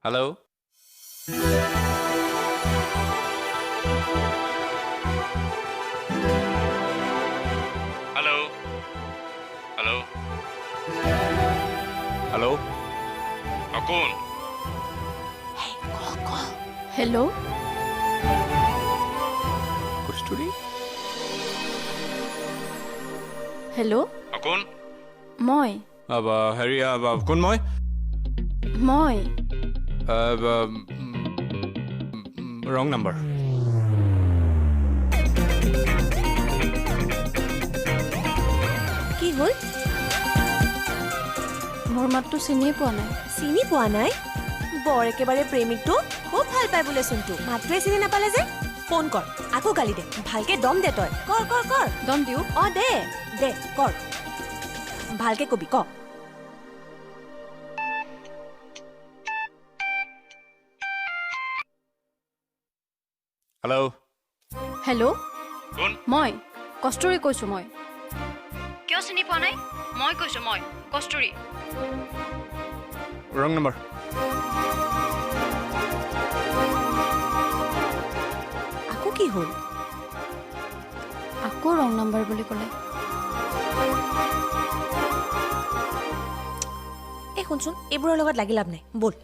Hello? Hello? Hello? Hello? Akun? Hey, call. Hello? Kusturi? Hello? Akun? মই Harry, Kun Moy? মই Wrong number. কি হ'ল? মোৰ মাতটো চিনিয়ে পোৱা নাই। চিনি পোৱা নাই? বৰ একেবাৰে প্ৰেমিকটো খুব ভাল পাই বোলে চোনটো। মাতটোৱে চিনি নাপালে যে? ফোন কৰ, আকৌ গালি দে, ভালকে দম দে তই। কৰ। দম দিওঁ? দে, কৰ। ভালকে কবি, ক। Hello? হেল্ল' কোন? মই কস্তুৰী কৈছোঁ মই। কিয় চিনি পোৱা নাই? মই কৈছোঁ মই কস্তুৰী। Wrong number. আকৌ কি হ'ল? আকৌ ৰং নাম্বাৰ বুলি ক'লে। এই শুনচোন, এইবোৰৰ লগত লাগি লাভ নাই, ব'ল।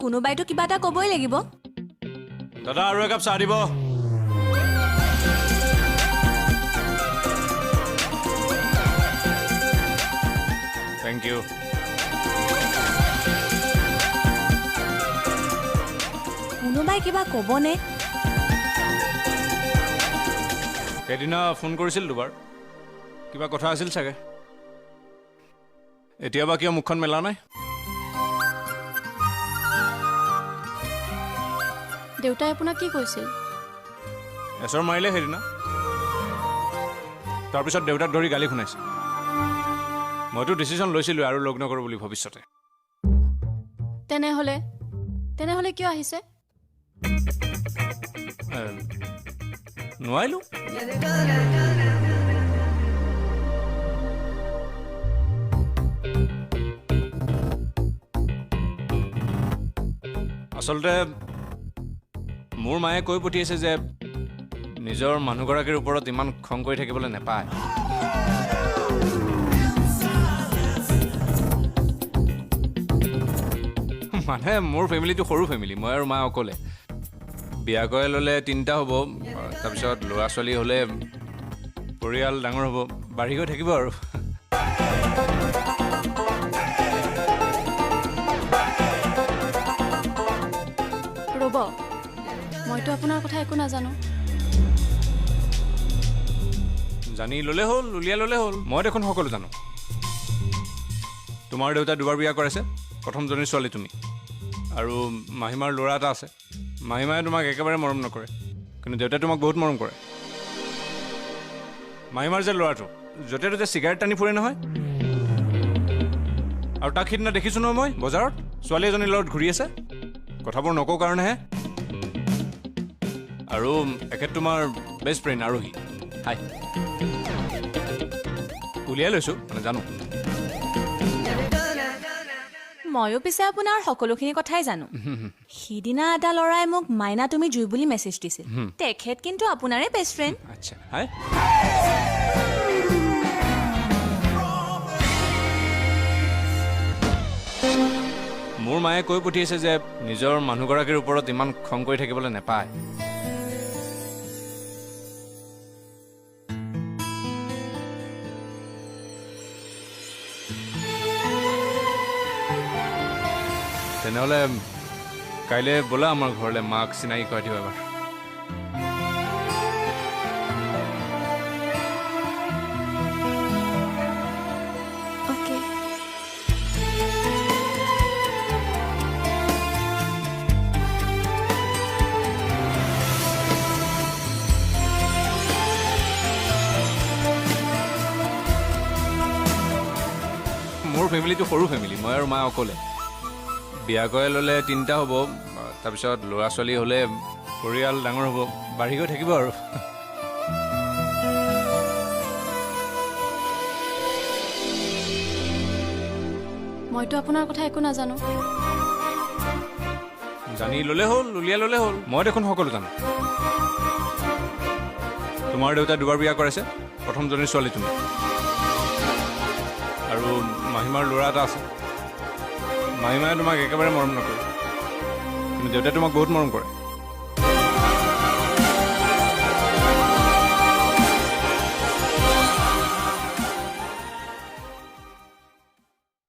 কোনোবাইতো কিবা এটা ক'বই লাগিব। দাদা আৰু একাপ চাহ দিব। Thank you. কোনোবাই কিবা ক'বনে? সেইদিনা ফোন কৰিছিল দুবাৰ, কিবা কথা আছিল চাগে। এতিয়া বা কিয় মুখখন মেলা নাই? দেউতাই আপোনাক কি কৈছিল? এচৰ মাৰিলে সেইদিনা, তাৰপিছত দেউতাক ধৰি গালি শুনাইছে। মইতো ডিচিশ্যন লৈছিলোঁ আৰু লগ নকৰোঁ বুলি ভৱিষ্যতে। তেনেহ'লে কিয় আহিছে? নোৱাৰিলোঁ। আচলতে মোৰ মায়ে কৈ পঠিয়াইছে যে নিজৰ মানুহগৰাকীৰ ওপৰত ইমান খং কৰি থাকিবলৈ নাপায়। মানে মোৰ ফেমিলিটো সৰু ফেমিলি, মই আৰু মা অকলে। বিয়া কৰাই ল'লে 3টা হ'ব, তাৰপিছত ল'ৰা ছোৱালী হ'লে পৰিয়াল ডাঙৰ হ'ব, বাঢ়ি গৈ থাকিব আৰু। ৰ'ব, মইতো আপোনাৰ কথা একো নাজানো। জানি ল'লে হ'ল, উলিয়াই ল'লে হ'ল। মই দেখোন সকলো জানো। তোমাৰ দেউতাই 2বাৰ বিয়া কৰাইছে, প্ৰথমজনী ছোৱালী তুমি। আৰু মাহীমাৰ ল'ৰা এটা আছে। মাহীমায়ে তোমাক একেবাৰে মৰম নকৰে, কিন্তু দেউতাই তোমাক বহুত মৰম কৰে। মাহীমাৰ যে ল'ৰাটো য'তে ত'তে চিগাৰেট টানি ফুৰে নহয়, আৰু তাক সিদিনা দেখিছোঁ নহয় মই বজাৰত, ছোৱালী এজনীৰ লগত ঘূৰি আছে। কথাবোৰ নকওঁ কাৰণেহে। আৰু এখেত তোমাৰ বেষ্ট ফ্ৰেণ্ড আৰোহী। হাই, উলিয়াই লৈছোঁ, মানে জানো। ময়ো পিছে আপোনাৰ সকলোখিনি কথাই জানো। সিদিনা এটা ল'ৰাই মোক মাইনা তুমি জুই বুলি মেছেজ দিছিল। তেখেত কিন্তু আপোনাৰে বেষ্ট ফ্ৰেণ্ড। আচ্ছা, হাই। মোৰ মায়ে কৈ পঠিয়াইছে যে নিজৰ মানুহগৰাকীৰ ওপৰত ইমান খং কৰি থাকিবলৈ নেপায়। তেনেহ'লে কাইলৈ ব'লা আমাৰ ঘৰলৈ, মাক চিনাকি কৰাই দিওঁ এবাৰ। অ'কে। মোৰ ফেমিলিটো সৰু ফেমিলি, মই আৰু মা অকলে। বিয়া কৰাই ল'লে 3টা হ'ব, তাৰপিছত ল'ৰা ছোৱালী হ'লে পৰিয়াল ডাঙৰ হ'ব, বাঢ়ি গৈ থাকিব আৰু। মইতো আপোনাৰ কথা একো নাজানো। জানি ল'লে হ'ল, উলিয়াই ল'লে হ'ল, মই দেখোন সকলো জানো। তোমাৰ দেউতাই 2বাৰ বিয়া কৰাইছে, প্ৰথমজনী ছোৱালী তুমি। আৰু মাহীমাৰ ল'ৰা এটা আছে। মাহীমায়ে তোমাক একেবাৰে মৰম নকৰে, কিন্তু দেউতাই তোমাক বহুত মৰম কৰে।